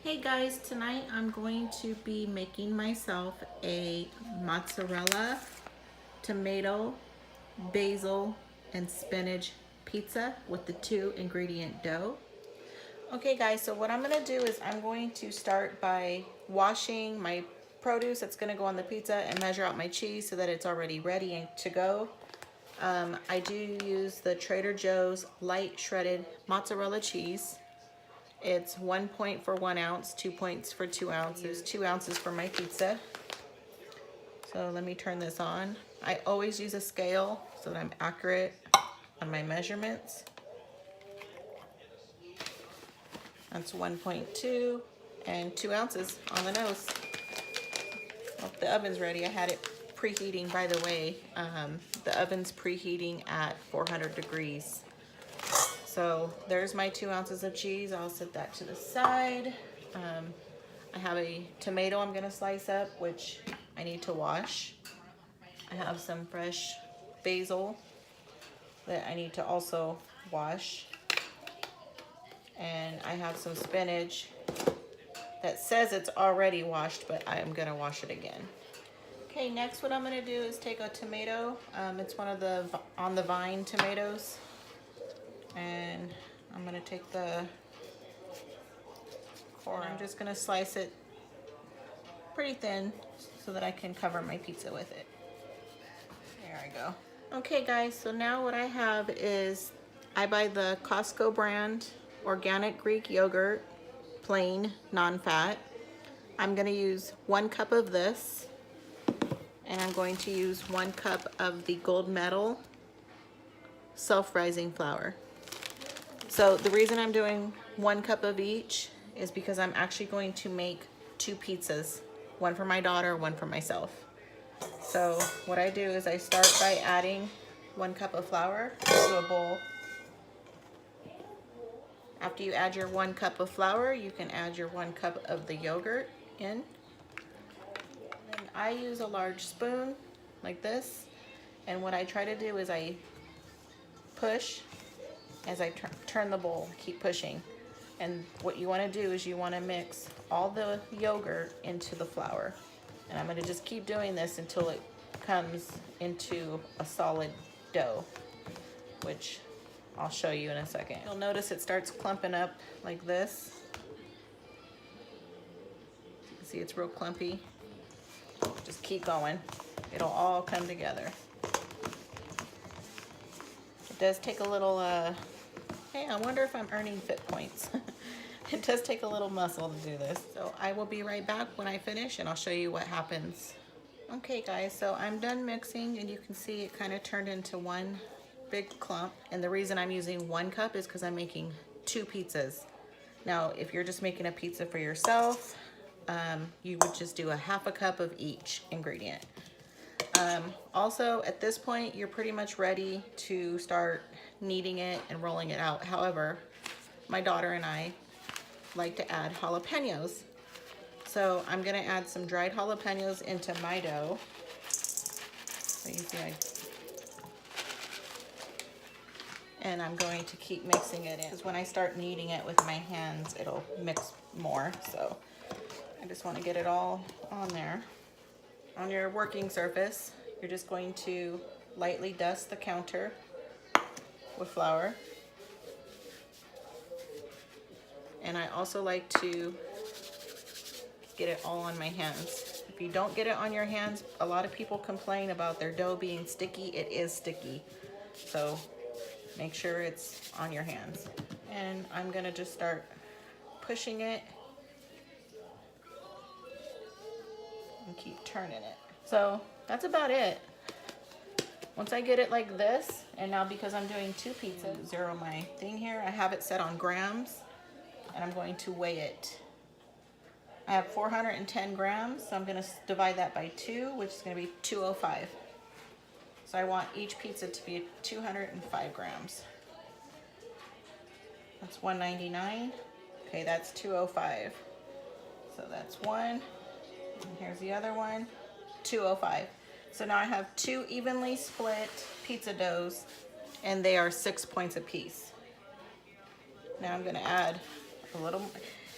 Hey guys, tonight I'm going to be making myself a mozzarella, tomato, basil, and spinach pizza with the 2-ingredient dough. Okay guys, so what I'm gonna do is I'm going to start by washing my produce that's gonna go on the pizza and measure out my cheese so that it's already ready and to go. I do use the Trader Joe's light shredded mozzarella cheese. It's 1 point for 1 ounce, 2 points for 2 ounces, 2 ounces for my pizza. So let me turn this on. I always use a scale so that I'm accurate on my measurements. That's 1.2 and 2 ounces on the nose. Well, the oven's ready. I had it preheating, by the way. The oven's preheating at 400 degrees. So there's my 2 ounces of cheese. I'll set that to the side. I have a tomato I'm gonna slice up, which I need to wash. I have some fresh basil that I need to also wash. And I have some spinach that says it's already washed, but I'm gonna wash it again. Okay, next what I'm gonna do is take a tomato. It's one of the on the vine tomatoes. And I'm gonna take the core. I'm just gonna slice it pretty thin so that I can cover my pizza with it. There I go. Okay guys, so now what I have is I buy the Costco brand organic Greek yogurt, plain, non-fat. I'm gonna use 1 cup of this, and I'm going to use 1 cup of the gold medal self-rising flour. So the reason I'm doing 1 cup of each is because I'm actually going to make 2 pizzas, 1 for my daughter, 1 for myself. So what I do is I start by adding 1 cup of flour to a bowl. After you add your 1 cup of flour, you can add your 1 cup of the yogurt in. Then I use a large spoon like this, and what I try to do is I push as I turn the bowl, keep pushing. And what you want to do is you want to mix all the yogurt into the flour. And I'm going to just keep doing this until it comes into a solid dough, which I'll show you in a second. You'll notice it starts clumping up like this. You can see it's real clumpy. Just keep going. It'll all come together. It does take a little, hey, I wonder if I'm earning fit points. It does take a little muscle to do this. So I will be right back when I finish and I'll show you what happens. Okay guys, so I'm done mixing and you can see it kind of turned into one big clump. And the reason I'm using 1 cup is because I'm making 2 pizzas. Now, if you're just making a pizza for yourself, you would just do a 1/2 cup of each ingredient. Also, at this point, you're pretty much ready to start kneading it and rolling it out. However, my daughter and I like to add jalapenos. So I'm gonna add some dried jalapenos into my dough. So you see and I'm going to keep mixing it in. Because when I start kneading it with my hands, it'll mix more. So I just want to get it all on there. On your working surface, you're just going to lightly dust the counter with flour. And I also like to get it all on my hands. If you don't get it on your hands, a lot of people complain about their dough being sticky. It is sticky. So make sure it's on your hands. And I'm gonna just start pushing it and keep turning it. So that's about it. Once I get it like this, and now because I'm doing 2 pizzas, zero my thing here, I have it set on grams, and I'm going to weigh it. I have 410 grams, so I'm gonna divide that by 2, which is gonna be 205. So I want each pizza to be 205 grams. That's 199. Okay, that's 205. So that's 1, and here's the other one, 205. So now I have 2 evenly split pizza doughs, and they are 6 points apiece. Now I'm gonna add a little,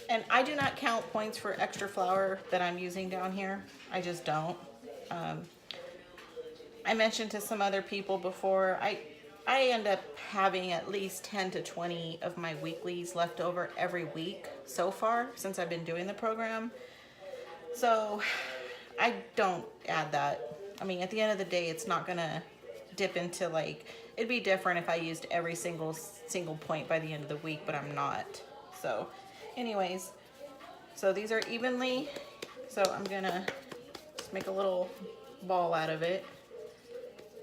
And I do not count points for extra flour that I'm using down here. I just don't. I mentioned to some other people before, I end up having at least 10 to 20 of my weeklies left over every week so far since I've been doing the program. So I don't add that. I mean, at the end of the day, it's not gonna dip into like, it'd be different if I used every single point by the end of the week, but I'm not. So anyways, so these are evenly, so I'm gonna just make a little ball out of it,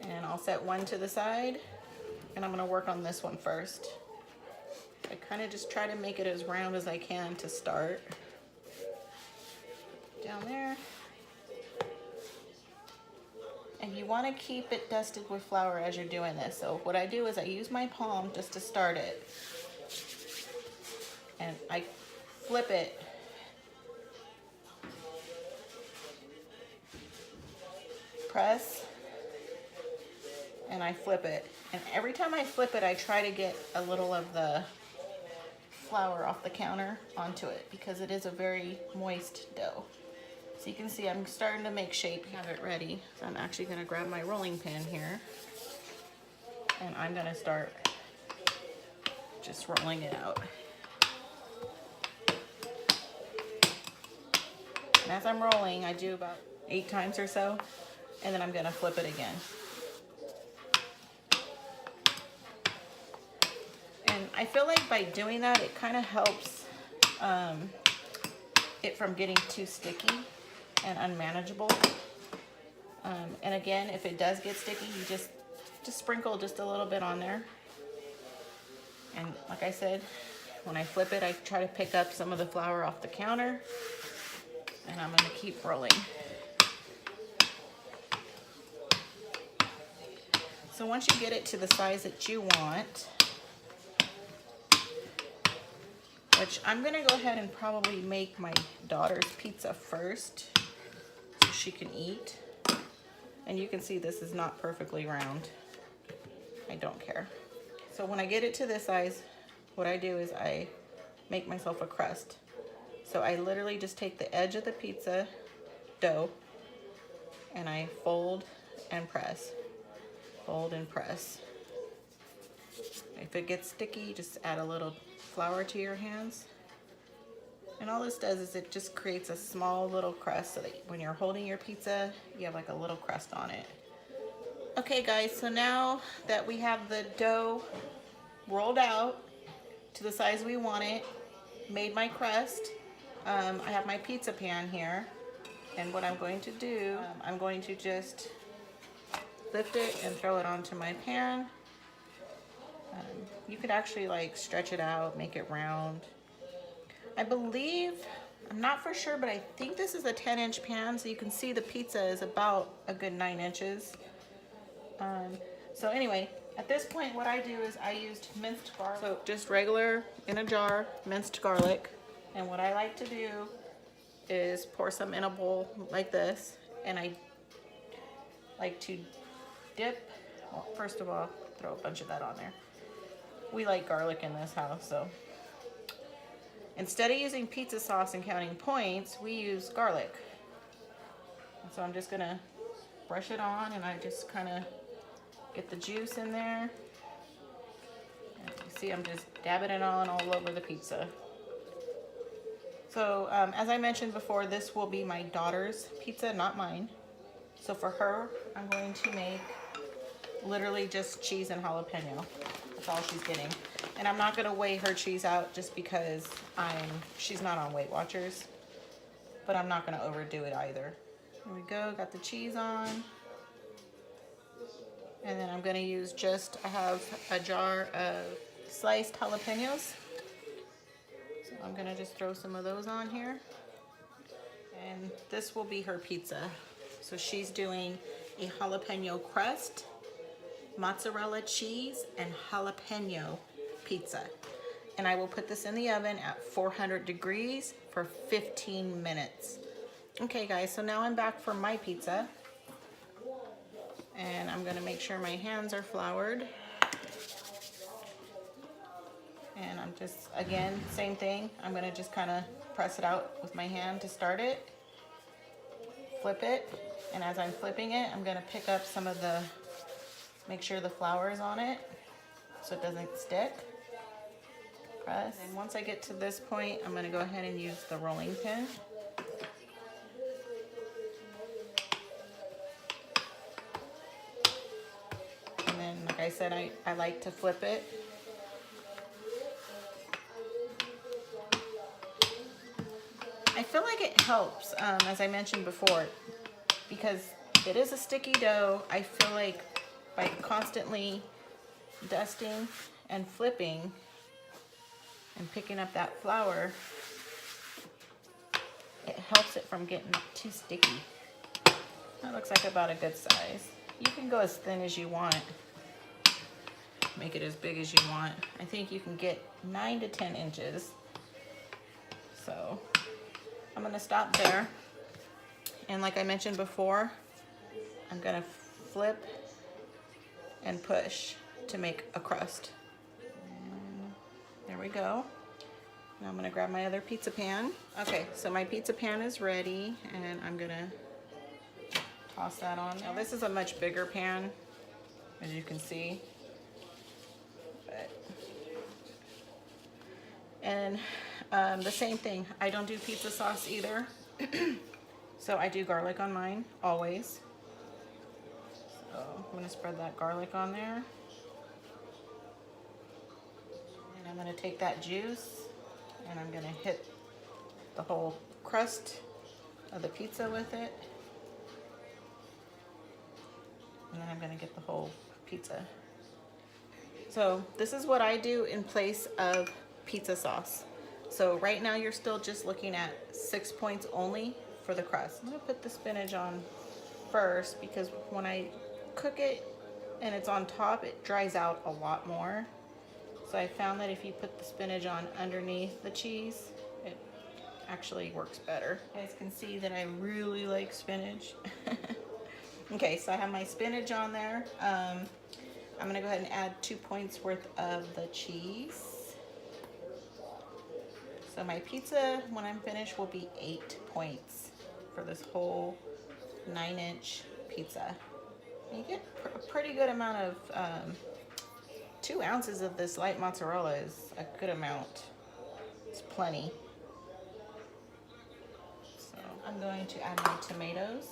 and I'll set one to the side, and I'm gonna work on this one first. I kind of just try to make it as round as I can to start. Down there. And you want to keep it dusted with flour as you're doing this. So what I do is I use my palm just to start it. And I flip it. Press. And I flip it. And every time I flip it, I try to get a little of the flour off the counter onto it because it is a very moist dough. So you can see I'm starting to make shape, have it ready. So I'm actually gonna grab my rolling pin here and I'm gonna start just rolling it out. And as I'm rolling, I do about 8 times or so, and then I'm gonna flip it again. And I feel like by doing that, it kind of helps it from getting too sticky and unmanageable. And again, if it does get sticky, you just sprinkle just a little bit on there. And like I said, when I flip it, I try to pick up some of the flour off the counter, and I'm gonna keep rolling. So once you get it to the size that you want, which I'm gonna go ahead and probably make my daughter's pizza first so she can eat. And you can see this is not perfectly round. I don't care. So when I get it to this size, what I do is I make myself a crust. So I literally just take the edge of the pizza dough and I fold and press. Fold and press. If it gets sticky, just add a little flour to your hands. And all this does is it just creates a small little crust so that when you're holding your pizza, you have like a little crust on it. Okay guys, so now that we have the dough rolled out to the size we want it, made my crust, I have my pizza pan here. And what I'm going to do, I'm going to just lift it and throw it onto my pan. You could actually like stretch it out, make it round. I believe, I'm not for sure, but I think this is a 10-inch pan, so you can see the pizza is about a good 9 inches. So anyway, at this point what I do is I used minced garlic. So just regular, in a jar, minced garlic. And what I like to do is pour some in a bowl like this, and I like to dip, well, first of all, throw a bunch of that on there. We like garlic in this house, so instead of using pizza sauce and counting points, we use garlic. So I'm just gonna brush it on, and I just kind of get the juice in there. And you see, I'm just dabbing it on all over the pizza. So as I mentioned before, this will be my daughter's pizza, not mine. So for her, I'm going to make literally just cheese and jalapeno. That's all she's getting. And I'm not gonna weigh her cheese out just because she's not on Weight Watchers, but I'm not gonna overdo it either. Here we go, got the cheese on. And then I'm gonna use I have a jar of sliced jalapenos. So I'm gonna just throw some of those on here. And this will be her pizza. So she's doing a jalapeno crust, mozzarella cheese, and jalapeno pizza. And I will put this in the oven at 400 degrees for 15 minutes. Okay guys, so now I'm back for my pizza. And I'm gonna make sure my hands are floured. And I'm just, again, same thing. I'm gonna just kind of press it out with my hand to start it. Flip it, and as I'm flipping it, I'm gonna pick up some of the, make sure the flour is on it so it doesn't stick. Press. And once I get to this point, I'm gonna go ahead and use the rolling pin. And then, like I said, I like to flip it. I feel like it helps, as I mentioned before, because it is a sticky dough. I feel like by constantly dusting and flipping and picking up that flour, it helps it from getting too sticky. That looks like about a good size. You can go as thin as you want. Make it as big as you want. I think you can get 9 to 10 inches. So I'm gonna stop there. And like I mentioned before, I'm gonna flip and push to make a crust. And there we go. Now I'm gonna grab my other pizza pan. Okay, so my pizza pan is ready, and I'm gonna toss that on. Now this is a much bigger pan, as you can see. And the same thing, I don't do pizza sauce either. So I do garlic on mine, always. So I'm gonna spread that garlic on there. And I'm gonna take that juice and I'm gonna hit the whole crust of the pizza with it. And then I'm gonna get the whole pizza. So this is what I do in place of pizza sauce. So right now you're still just looking at 6 points only for the crust. I'm gonna put the spinach on first because when I cook it and it's on top, it dries out a lot more. So I found that if you put the spinach on underneath the cheese, it actually works better. You guys can see that I really like spinach. Okay, so I have my spinach on there. I'm gonna go ahead and add 2 points worth of the cheese. So my pizza, when I'm finished, will be 8 points for this whole 9-inch pizza. You get a pretty good amount of, 2 ounces of this light mozzarella is a good amount. It's plenty. So I'm going to add my tomatoes.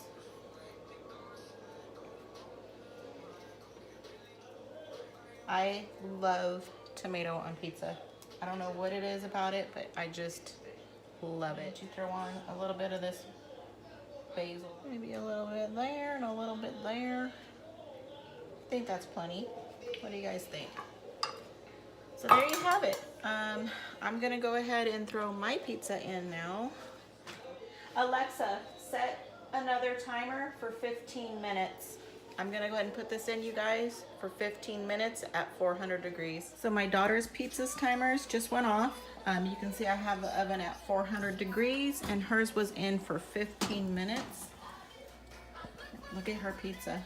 I love tomato on pizza. I don't know what it is about it, but I just love it. You throw on a little bit of this basil. Maybe a little bit there and a little bit there. I think that's plenty. What do you guys think? So there you have it. I'm gonna go ahead and throw my pizza in now. Alexa, set another timer for 15 minutes. I'm gonna go ahead and put this in, you guys, for 15 minutes at 400 degrees. So my daughter's pizza's timers just went off. You can see I have the oven at 400 degrees and hers was in for 15 minutes. Look at her pizza.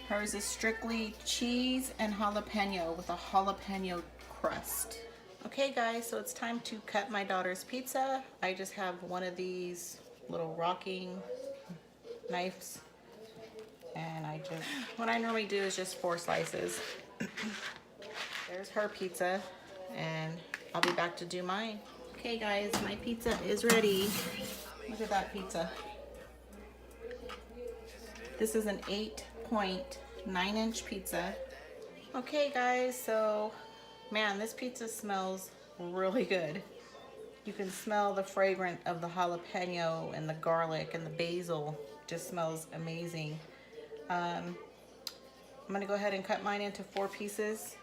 Hers is strictly cheese and jalapeno with a jalapeno crust. Okay guys, so it's time to cut my daughter's pizza. I just have one of these little rocking knives. And what I normally do is just 4 slices. There's her pizza, and I'll be back to do mine. Okay guys, my pizza is ready. Look at that pizza. This is an 8-point 9-inch pizza. Okay guys, so man, this pizza smells really good. You can smell the fragrance of the jalapeno and the garlic and the basil. Just smells amazing. I'm gonna go ahead and cut mine into 4 pieces.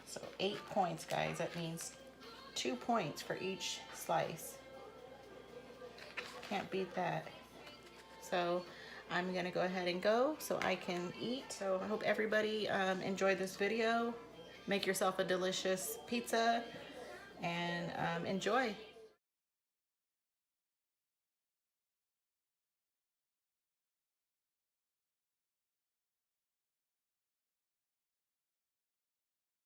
So 8 points, guys. That means 2 points for each slice. Can't beat that. So I'm gonna go ahead and go so I can eat. So I hope everybody enjoyed this video. Make yourself a delicious pizza and enjoy.